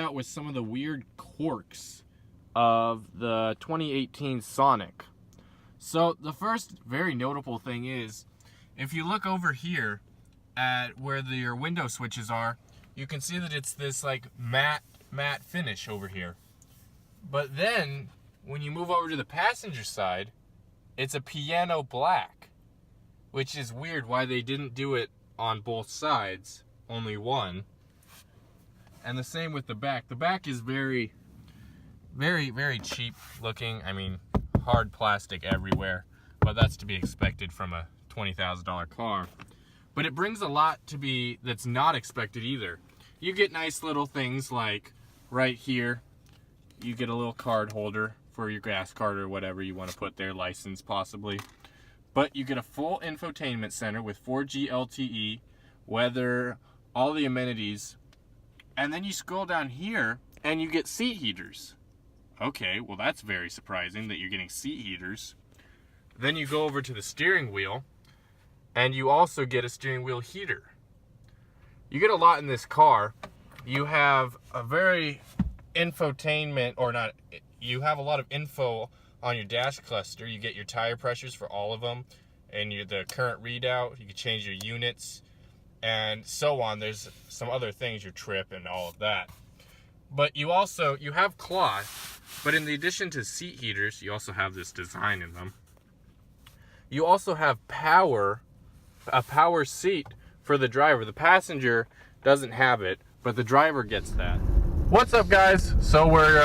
out with some of the weird quirks of the 2018 Sonic. So the first very notable thing is, if you look over here at where your window switches are, you can see that it's this like matte finish over here. But then when you move over to the passenger side, it's a piano black, which is weird why they didn't do it on both sides, only one. And the same with the back. The back is very, very, very cheap looking. I mean, hard plastic everywhere, but that's to be expected from a $20,000 car. But it brings a lot to be that's not expected either. You get nice little things like right here, you get a little card holder for your gas card or whatever you want to put there, license possibly. But you get a full infotainment center with 4G LTE, weather, all the amenities. And then you scroll down here and you get seat heaters. Okay, well that's very surprising that you're getting seat heaters. Then you go over to the steering wheel and you also get a steering wheel heater. You get a lot in this car. You have a very infotainment, or not, you have a lot of info on your dash cluster. You get your tire pressures for all of them and the current readout. You can change your units and so on. There's some other things, your trip and all of that. But you have cloth, but in addition to seat heaters, you also have this design in them. You also have a power seat for the driver. The passenger doesn't have it, but the driver gets that. What's up, guys? So we're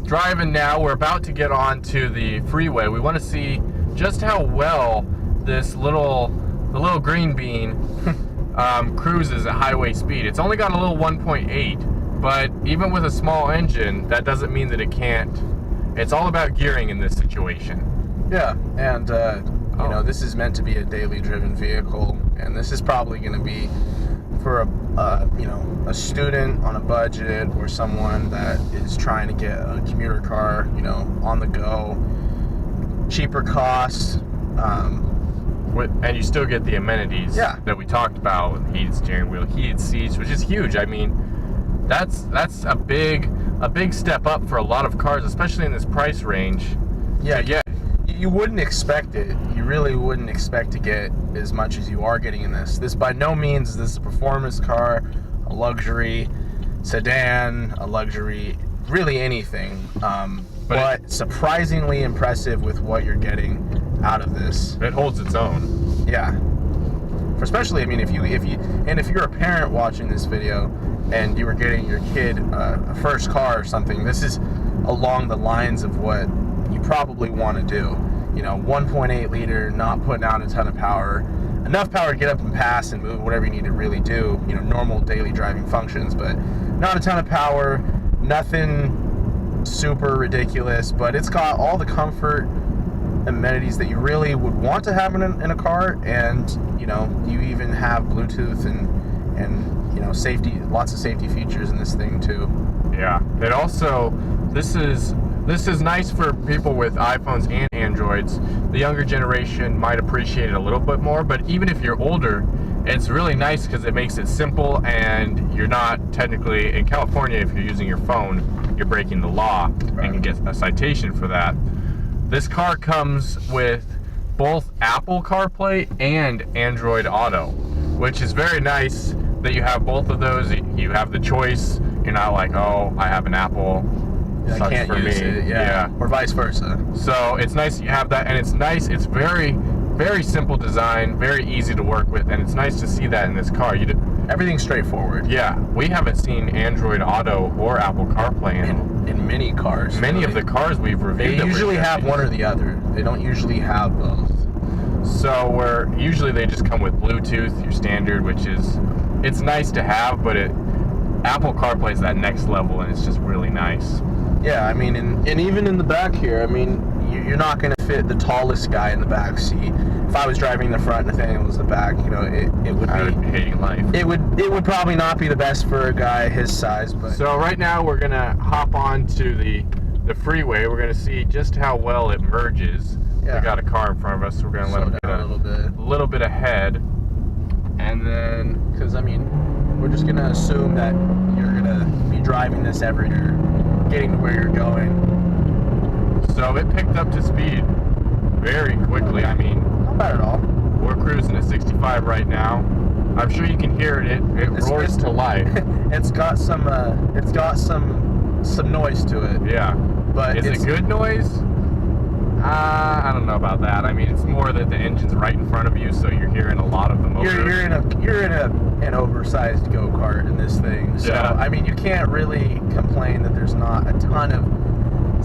driving now. We're about to get onto the freeway. We want to see just how well this the little green bean cruises at highway speed. It's only got a little 1.8, but even with a small engine, that doesn't mean that it can't. It's all about gearing in this situation. Yeah, and you know, this is meant to be a daily driven vehicle, and this is probably going to be for a student on a budget, or someone that is trying to get a commuter car, you know, on the go, cheaper costs. And you still get the amenities that we talked about, heated steering wheel, heated seats, which is huge. I mean, that's a big step up for a lot of cars, especially in this price range. Yeah, you wouldn't expect it. You really wouldn't expect to get as much as you are getting in this. This by no means is this a performance car, a luxury sedan, a luxury, really anything. But surprisingly impressive with what you're getting out of this. It holds its own. Yeah. Especially, I mean, if you're a parent watching this video and you were getting your kid a first car or something, this is along the lines of what you probably want to do. You know, 1.8 liter, not putting out a ton of power, enough power to get up and pass and move whatever you need to really do, you know, normal daily driving functions, but not a ton of power, nothing super ridiculous, but it's got all the comfort amenities that you really would want to have in a car. And you know, you even have Bluetooth and you know, safety, lots of safety features in this thing too. Yeah, it also, this is nice for people with iPhones and Androids. The younger generation might appreciate it a little bit more, but even if you're older, it's really nice because it makes it simple, and you're not technically, in California, if you're using your phone, you're breaking the law and can get a citation for that. This car comes with both Apple CarPlay and Android Auto, which is very nice that you have both of those. You have the choice. You're not like, oh, I have an Apple, I can't use it. Yeah. Or vice versa. So it's nice you have that, and it's nice. It's very, very simple design, very easy to work with, and it's nice to see that in this car. Everything's straightforward. Yeah, we haven't seen Android Auto or Apple CarPlay in many cars. Many of the cars we've reviewed. They usually have one or the other. They don't usually have both. So usually they just come with Bluetooth, your standard, which is, it's nice to have, but Apple CarPlay is that next level, and it's just really nice. Yeah, I mean, and even in the back here, I mean, you're not going to fit the tallest guy in the back seat. If I was driving the front and Nathaniel was the back, you know, it would be, I would be hating life. It would probably not be the best for a guy his size. But so right now we're gonna hop on to the freeway. We're gonna see just how well it merges. Yeah. We got a car in front of us, so we're gonna let him get a little bit ahead, and then, because I mean, we're just gonna assume that you're gonna to be driving this every day, getting to where you're going. So it picked up to speed very quickly. I mean, Not bad at all. we're cruising at 65 right now. I'm sure you can hear it. It roars to life. It's got some noise to it. Yeah. But Is it good noise? I don't know about that. I mean, it's more that the engine's right in front of you, so you're hearing a lot of the motor. You're in an oversized go-kart in this thing. So Yeah. I mean, you can't really complain that there's not a ton of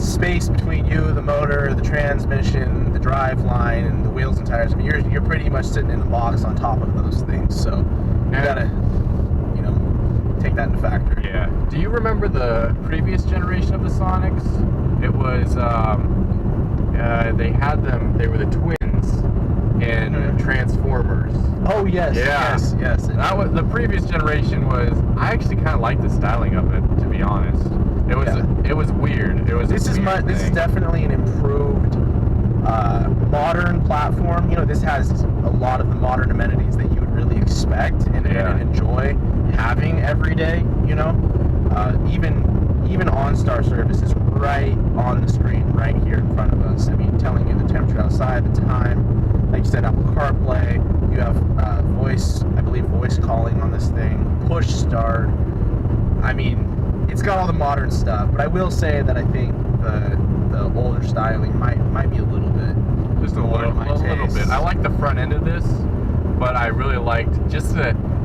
space between you, the motor, the transmission, the drive line, and the wheels and tires. I mean, you're pretty much sitting in a box on top of those things. So you gotta, take that into factor. Yeah. Do you remember the previous generation of the Sonics? It was, they had them, they were the twins in Transformers. Oh, yes. Yeah. Yes. That was, the previous generation was, I actually kind of liked the styling of it, to be honest. It was, it was weird. It was This is definitely an improved, modern platform. This has a lot of the modern amenities that you would really expect and enjoy having every day. Even OnStar service is right on the screen, right here in front of us. I mean, telling you the temperature outside, the time. Like you said, Apple CarPlay. You have voice calling on this thing. Push start. I mean, it's got all the modern stuff. But I will say that I think the older styling might be a little bit. Just a little bit. I like the front end of this, but I really liked just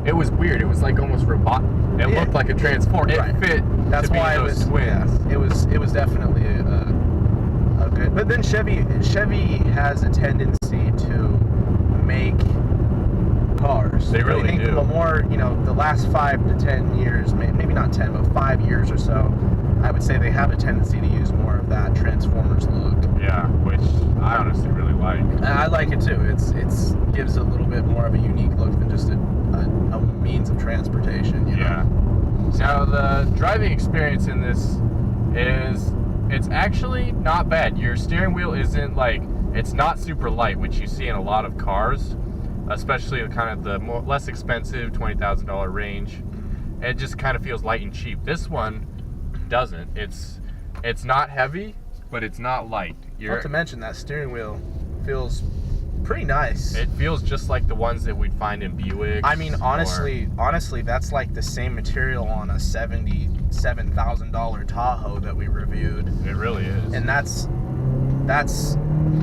it was weird. It was like almost robot. It looked like a transformer. It fit. That's why it was twins. Yeah, it was definitely a good. But then Chevy has a tendency to make cars. They really do. The more the last 5 to 10 years, maybe not 10, but 5 years or so, I would say they have a tendency to use more of that Transformers look. Yeah, which I honestly really like. I like it too. It's gives a little bit more of a unique look than just a means of transportation. Yeah. Now the driving experience in this it's actually not bad. Your steering wheel isn't it's not super light, which you see in a lot of cars, especially kind of the less expensive $20,000 range. It just kind of feels light and cheap. This one doesn't. It's not heavy, but it's not light. Not to mention that steering wheel feels pretty nice. It feels just like the ones that we'd find in Buick. I mean, honestly, that's like the same material on a $77,000 Tahoe that we reviewed. It really is. And that's.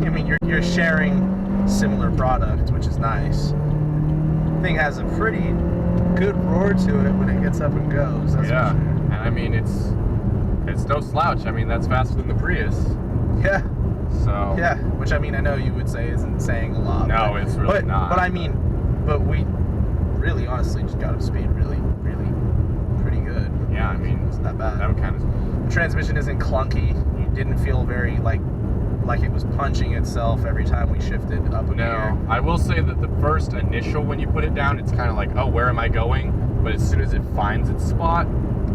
I mean, you're sharing similar product, which is nice. Thing has a pretty good roar to it when it gets up and goes. That's for sure. And I mean, it's no slouch. I mean, that's faster than the Prius. Yeah. So. Yeah, which I mean, I know you would say isn't saying a lot. No, it's really not. But I mean, we really honestly just got up speed really pretty good. Yeah, I mean, it's not bad. That kind of. The transmission isn't clunky. It didn't feel very like it was punching itself every time we shifted up in the air. No, I will say that the first initial when you put it down, it's kind of like, oh, where am I going? But as soon as it finds its spot,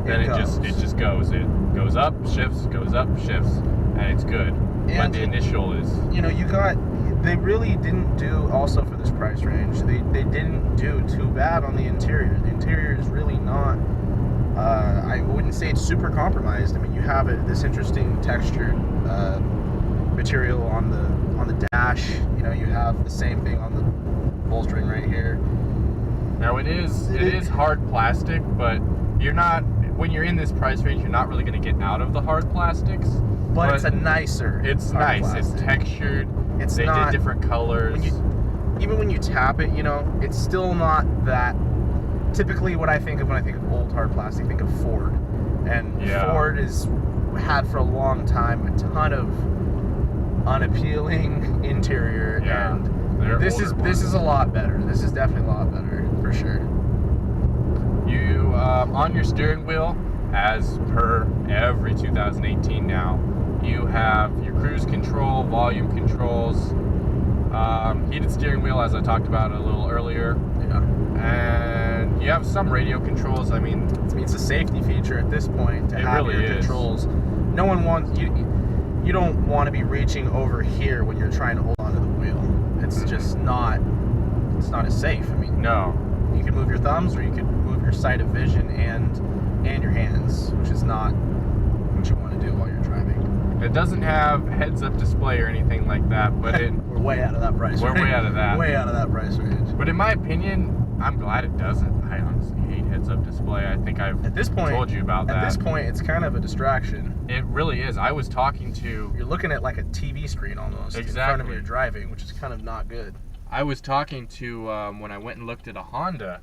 then it just goes. It goes up, shifts, goes up, shifts, and it's good. But the initial is. They really didn't do, also for this price range, they didn't do too bad on the interior. The interior is really not, I wouldn't say it's super compromised. I mean, you have this interesting textured material on the dash. You have the same thing on the bolstering right here. Now it is hard plastic, but when you're in this price range, you're not really going to get out of the hard plastics. But it's a nicer. It's nice. Plastic. It's textured. They did different colors. Even when you tap it, it's still not that. Typically, what I think of when I think of old hard plastic, I think of Ford, and Ford has had for a long time a ton of unappealing interior, and this is a lot better. This is definitely a lot better for sure. You on your steering wheel, as per every 2018 now, you have your cruise control, volume controls, heated steering wheel, as I talked about a little earlier. Yeah. And you have some radio controls. I mean, it's a safety feature at this point to have your controls. No one wants you don't want to be reaching over here when you're trying to hold onto the wheel. It's just not. It's not as safe. I mean, no. You can move your thumbs, or you can move your sight of vision and and your hands, which is not what you want to do while you're driving. It doesn't have heads-up display or anything like that, but we're way out of that price we're range. way out of that. Way out of that price range. But in my opinion, I'm glad it doesn't. I honestly hate heads-up display. I think I've told you about that. At this point, it's kind of a distraction. It really is. I was talking to... You're looking at like a TV screen almost in front of you driving, which is kind of not good. I was talking to, when I went and looked at a Honda,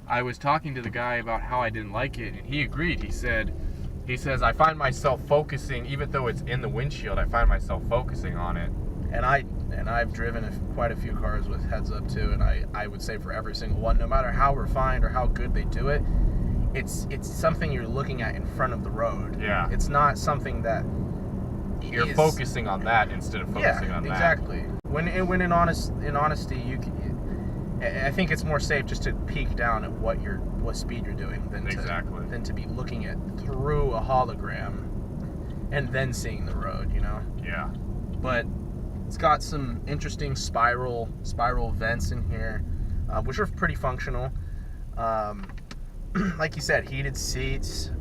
I was talking to the guy about how I didn't like it, and he agreed. He says, I find myself focusing, even though it's in the windshield, I find myself focusing on it. And I've driven quite a few cars with heads up too, and I would say for every single one, no matter how refined or how good they do it, it's something you're looking at in front of the road. Yeah. It's not something that you're focusing on that instead of focusing on that. Yeah, exactly. When in honesty, I think it's more safe just to peek down at what speed you're doing than to be looking at through a hologram and then seeing the road, you know? Yeah. But it's got some interesting spiral vents in here, which are pretty functional. Like you said, heated seats.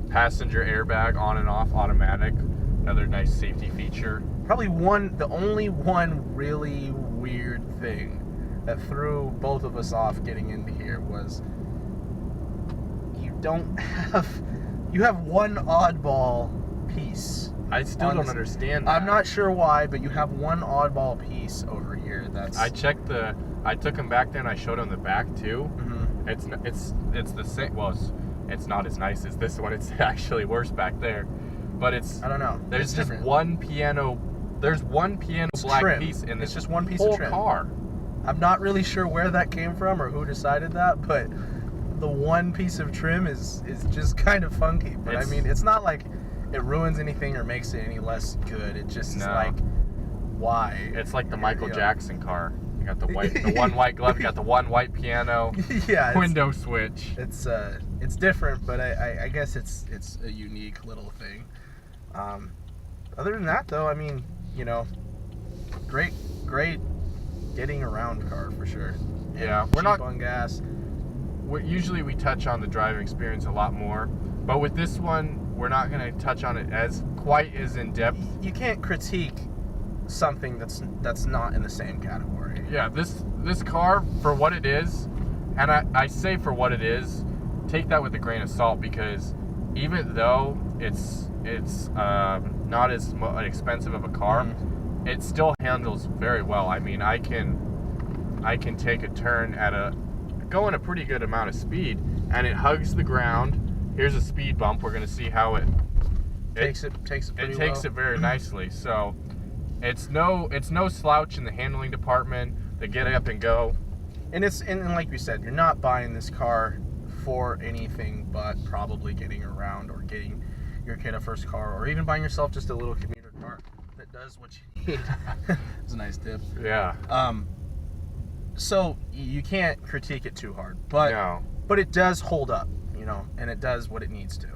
Passenger airbag on and off, automatic. Another nice safety feature. Probably the only one really weird thing that threw both of us off getting into here was you have one oddball piece. I still don't understand that. I'm not sure why, but you have one oddball piece over here. I took him back there and I showed him the back too. Mm-hmm. It's the same. Well, it's not as nice as this one. It's actually worse back there. But I don't know. There's just one piano. There's one piano black piece in this. It's just one piece whole of trim. Car. I'm not really sure where that came from or who decided that, but the one piece of trim is just kind of funky. But I mean, it's not like it ruins anything or makes it any less good. It just is like, why? It's like the Michael Jackson car. You got the one white glove. You got the one white piano. Yeah. Window switch. It's different, but I guess it's a unique little thing. Other than that, though, I mean, you know, great getting around car for sure. Yeah, we're not on gas. Usually we touch on the driving experience a lot more, but with this one, we're not going to touch on it quite as in depth. You can't critique something that's not in the same category. Yeah, this car, for what it is, and I say for what it is, take that with a grain of salt, because even though it's not as expensive of a car, it still handles very well. I mean, I can take a turn going a pretty good amount of speed, and it hugs the ground. Here's a speed bump. We're going to see how it takes it very nicely. So it's no slouch in the handling department. The get up and go. And like we said, you're not buying this car for anything but probably getting around or getting your kid a first car, or even buying yourself just a little commuter car that does what you need. It's a nice tip. Yeah. So you can't critique it too hard, but it does hold up, you know, and it does what it needs to.